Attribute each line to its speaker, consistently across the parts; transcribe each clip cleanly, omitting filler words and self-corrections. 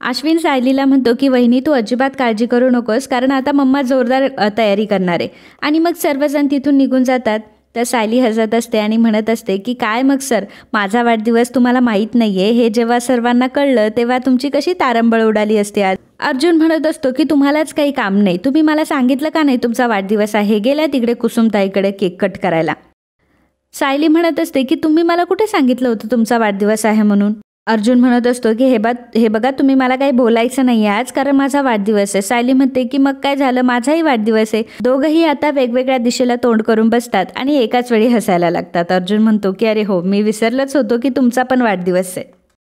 Speaker 1: अश्विन सायलीला म्हणतो की वहिनी तू अजिबात काळजी करू नकोस, कारण आता मम्मा जोरदार तयारी करणार आहे. आणि मग सर्वजण तिथून निघून जातात. तर सायली हसत असते आणि म्हणत असते की काय मग सर, माझा वाढदिवस तुम्हाला माहीत नाही आहे हे जेव्हा सर्वांना कळलं तेव्हा तुमची कशी तारंबळ उडाली असते आज. अर्जुन म्हणत असतो की तुम्हालाच काही काम नाही, तुम्ही मला सांगितलं का नाही तुमचा वाढदिवस आहे. गेल्या तिकडे कुसुमताईकडे केक कट करायला. सायली म्हणत असते की तुम्ही मला कुठे सांगितलं होतं तुमचा वाढदिवस आहे म्हणून. अर्जुन म्हणत असतो की हे बघा तुम्ही मला काही बोलायचं नाही आज, कारण माझा वाढदिवस आहे. सायली म्हणते की मग काय झालं, माझाही वाढदिवस आहे. दोघंही आता वेगवेगळ्या दिशेला तोंड करून बसतात आणि एकाच वेळी हसायला लागतात. अर्जुन म्हणतो की अरे हो, मी विसरलंच होतो की तुमचा पण वाढदिवस आहे.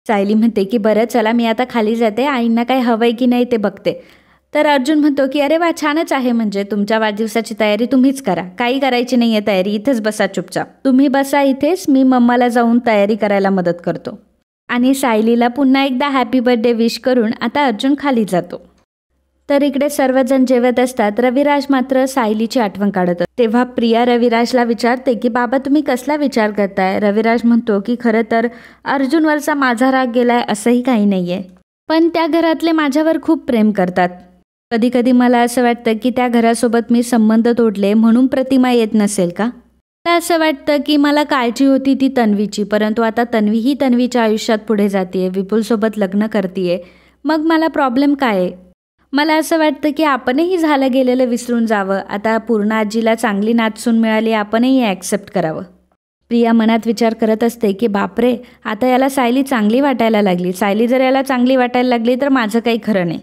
Speaker 1: सायली म्हणते की बरं चला मी आता खाली जाते, आईंना काही हवंय की नाही ते बघते. तर अर्जुन म्हणतो की अरे वा, छानच आहे, म्हणजे तुमच्या वाढदिवसाची तयारी तुम्हीच करा, काही करायची नाही आहे तयारी, इथेच बसा चुपचाप. तुम्ही बसा इथेच, मी मम्माला जाऊन तयारी करायला मदत करतो. आणि सायलीला पुन्हा एकदा हॅपी बर्थडे विश करून आता अर्जुन खाली जातो. तर इकडे सर्वजण जेवत असतात. रविराज मात्र सायलीची आठवण काढत. तेव्हा प्रिया रविराजला विचारते की बाबा तुम्ही कसला विचार करताय. रविराज म्हणतो की खरं तर अर्जुनवरचा माझा राग गेलाय असंही काही नाहीये, पण त्या घरातले माझ्यावर खूप प्रेम करतात. कधी कधी मला असं वाटतं की त्या घरासोबत मी संबंध तोडले म्हणून प्रतिमा येत नसेल का. मला असं वाटतं की मला काळजी होती ती तन्वीची, परंतु आता तन्वीही तन्वीच्या आयुष्यात पुढे जाते, विपुलसोबत लग्न करते, मग मला प्रॉब्लेम काय आहे. मला असं वाटतं की आपणही झालं गेलेलं विसरून जावं. आता पूर्ण आजीला चांगली नाचसून मिळाली, आपणही ॲक्सेप्ट करावं. प्रिया मनात विचार करत असते की बापरे, आता याला सायली चांगली वाटायला लागली. सायली जर याला चांगली वाटायला लागली तर माझं काही खरं नाही.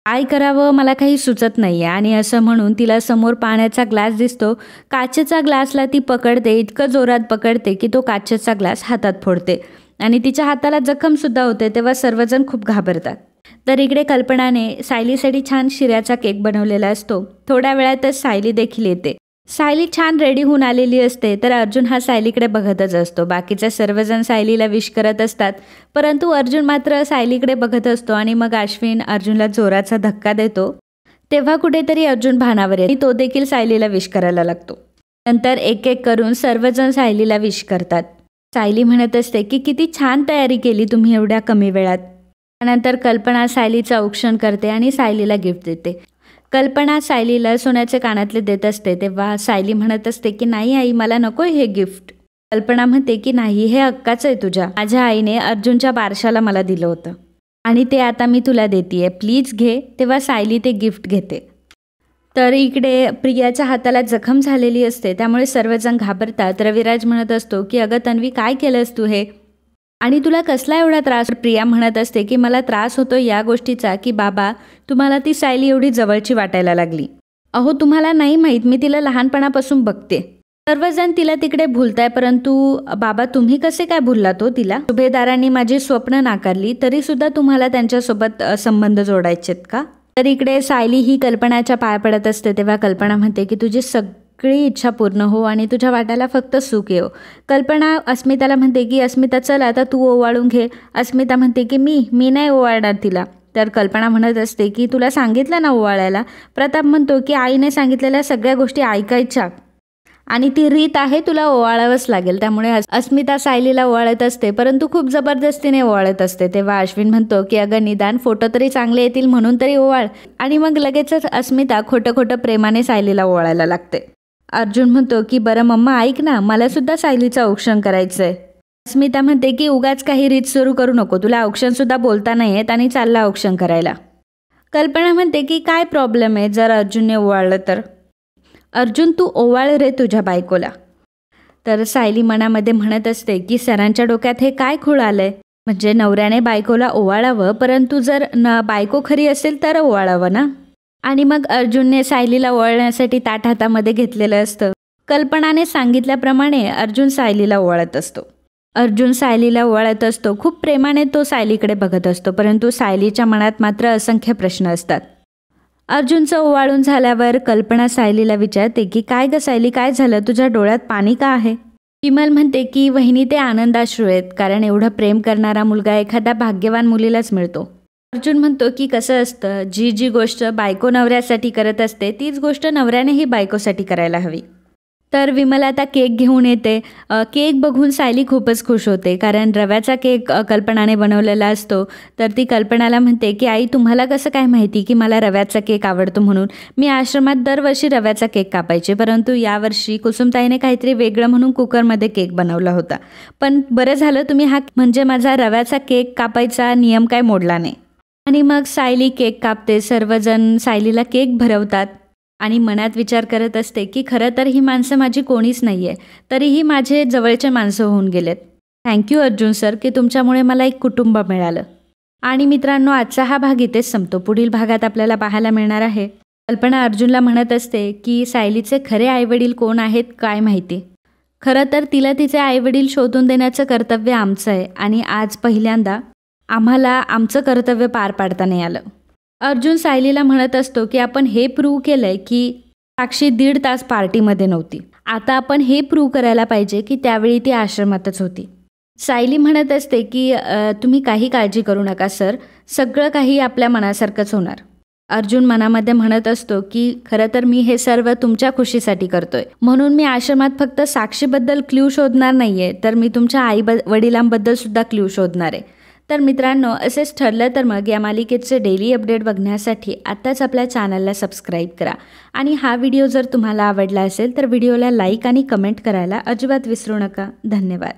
Speaker 1: काय करावं मला काही सुचत नाही आहे. आणि असं म्हणून तिला समोर पाण्याचा ग्लास दिसतो. काचेचा ग्लासला ती पकडते, इतकं जोरात पकडते की तो काचेचा ग्लास हातात फोडते आणि तिच्या हाताला जखमसुद्धा होते. तेव्हा सर्वजण खूप घाबरतात. तर इकडे कल्पनाने सायलीसाठी छान शिऱ्याचा केक बनवलेला असतो. थोड्या वेळातच सायली देखील येते. सायली छान रेडी होऊन आलेली असते. तर अर्जुन हा सायलीकडे बघतच असतो. बाकीचे सर्वजण सायलीला विश करत असतात, परंतु अर्जुन मात्र सायलीकडे बघत असतो. आणि मग अश्विन अर्जुनला जोराचा धक्का देतो. तेव्हा कुठेतरी अर्जुन भानावर येतो. तो देखील सायलीला विश करायला लागतो. नंतर एक एक करून सर्वजण सायलीला विश करतात. सायली म्हणत असते की किती छान तयारी केली तुम्ही एवढ्या कमी वेळात. त्यानंतर कल्पना सायलीचं औक्षण करते आणि सायलीला गिफ्ट देते. कल्पना सायलीला सोन्याचे कानातले देत असते. तेव्हा सायली म्हणत असते की नाही आई, मला नको हे गिफ्ट. कल्पना म्हणते की नाही, हे हक्काचं आहे तुझ्या. माझ्या आईने अर्जुनच्या बारशाला मला दिलं होतं आणि ते आता मी तुला देते, प्लीज घे. तेव्हा सायली ते गिफ्ट घेते. तर इकडे प्रियाच्या हाताला जखम झालेली असते, त्यामुळे सर्वजण घाबरतात. रविराज म्हणत असतो की अगं तन्वी, काय केलंस तू हे, आणि तुला कसला एवढा त्रास. प्रिया म्हणत असते की मला त्रास होतो या गोष्टीचा की बाबा तुम्हाला ती सायली एवढी जवळची वाटायला लागली. अहो तुम्हाला नाही माहीत, मी तिला लहानपणापासून बघते. सर्वजण तिला तिकडे भुलताय, परंतु बाबा तुम्ही कसे काय भुललात हो तिला. सुभेदारांनी माझी स्वप्न नाकारली तरी सुद्धा तुम्हाला त्यांच्यासोबत संबंध जोडायचेत का. तर इकडे सायली ही कल्पनाच्या पाया पडत असते. तेव्हा कल्पना म्हणते की तुझी सगळी इच्छा पूर्ण हो आणि तुझ्या वाट्याला फक्त सुख येऊ. कल्पना अस्मिताला म्हणते की अस्मिता चल आता तू ओवाळून घे. अस्मिता म्हणते की मी नाही ओवाळणार तिला. तर कल्पना म्हणत असते की तुला सांगितलं ना ओवाळायला. प्रताप म्हणतो की आईने सांगितलेल्या सगळ्या गोष्टी ऐकायच्या आणि ती रीत आहे, तुला ओवाळावंच लागेल. त्यामुळे अस्मिता सायलीला ओवाळत असते, परंतु खूप जबरदस्तीने ओवाळत असते. तेव्हा अश्विन म्हणतो की अगं निदान फोटो तरी चांगले येतील म्हणून तरी ओवाळ. आणि मग लगेचच अस्मिता खोटं खोटं प्रेमाने सायलीला ओवाळायला लागते. अर्जुन म्हणतो की बरं मम्मा ऐक ना, मला सुद्धा सायलीचं औक्षण करायचंय. अस्मिता म्हणते की उगाच काही रीत सुरू करू नको, तुला औक्षण सुद्धा बोलता नाही येत आणि चालला औक्षण करायला. कल्पना म्हणते की काय प्रॉब्लेम आहे जर अर्जुनने ओवाळलं तर. अर्जुन तू ओवाळ रे तुझ्या बायकोला. तर सायली मनामध्ये म्हणत असते की सरांच्या डोक्यात हे काय खूळ आलंय, म्हणजे नवऱ्याने बायकोला ओवाळावं, परंतु जर बायको खरी असेल तर ओवाळावं ना. आणि मग अर्जुनने सायलीला ओवाळण्यासाठी ताट हातामध्ये घेतलेलं असतं. कल्पनाने सांगितल्याप्रमाणे अर्जुन सायलीला ओवाळत असतो. अर्जुन सायलीला ओवाळत असतो. खूप प्रेमाने तो सायलीकडे बघत असतो, परंतु सायलीच्या मनात मात्र असंख्य प्रश्न असतात. अर्जुनचं ओवाळून झाल्यावर कल्पना सायलीला विचारते की काय ग सायली, काय झालं, तुझ्या डोळ्यात पाणी का आहे. विमल म्हणते की वहिनी ते आनंदाश्रू आहेत, कारण एवढं प्रेम करणारा मुलगा एखाद्या भाग्यवान मुलीलाच मिळतो. अर्जुन म्हणतो की कसं असतं, जी गोष्ट बायको नवऱ्यासाठी करत असते तीच गोष्ट नवऱ्यानेही बायकोसाठी करायला हवी. तर विमल आता केक घेऊन येते. केक बघून सायली खूपच खुश होते, कारण रव्याचा केक कल्पनाने बनवलेला असतो. तर ती कल्पनाला म्हणते की आई, तुम्हाला कसं काय माहिती की मला रव्याचा केक आवडतो म्हणून? मी आश्रमात दरवर्षी रव्याचा केक कापायचे, परंतु यावर्षी कुसुमताईने काहीतरी वेगळं म्हणून कुकरमध्ये केक बनवला होता. पण बरं झालं तुम्ही हा म्हणजे माझा रव्याचा केक कापायचा नियम काय मोडला नाही. आणि मग सायली केक कापते. सर्वजण सायलीला केक भरवतात आणि मनात विचार करत असते की खरं तर ही माणसं माझी कोणीच नाही आहे, तरीही माझे जवळचे माणसं होऊन गेलेत. थँक्यू अर्जुन सर, की तुमच्यामुळे मला एक कुटुंब मिळालं. आणि मित्रांनो, आजचा हा भाग इथेच संपतो. पुढील भागात आपल्याला पाहायला मिळणार आहे कल्पना अर्जुनला म्हणत असते की सायलीचे खरे आईवडील कोण आहेत काय माहिती. खरं तर तिला तिचे आईवडील शोधून देण्याचं कर्तव्य आमचं आहे आणि आज पहिल्यांदा आम्हाला आमचं कर्तव्य पार पाडता नाही आलं. अर्जुन सायलीला म्हणत असतो की आपण हे प्रूव्ह केलंय की साक्षी 1.5 तास पार्टीमध्ये नव्हती. आता आपण हे प्रूव्ह करायला पाहिजे की त्यावेळी ती आश्रमातच होती. सायली म्हणत असते की तुम्ही काही काळजी करू नका सर, सगळं काही आपल्या मनासारखंच होणार. अर्जुन मनामध्ये म्हणत असतो की खरं तर मी हे सर्व तुमच्या खुशीसाठी करतोय, म्हणून मी आश्रमात फक्त साक्षीबद्दल क्ल्यू शोधणार नाहीये, तर मी तुमच्या वडिलांबद्दल सुद्धा क्ल्यू शोधणार आहे. तर मित्रांनो, असेच ठरलं तर मग या मालिकेचे डेली अपडेट बघण्यासाठी आत्ताच आपल्या चॅनलला सबस्क्राईब करा. आणि हा व्हिडिओ जर तुम्हाला आवडला असेल तर व्हिडिओला लाईक आणि कमेंट करायला अजिबात विसरू नका. धन्यवाद.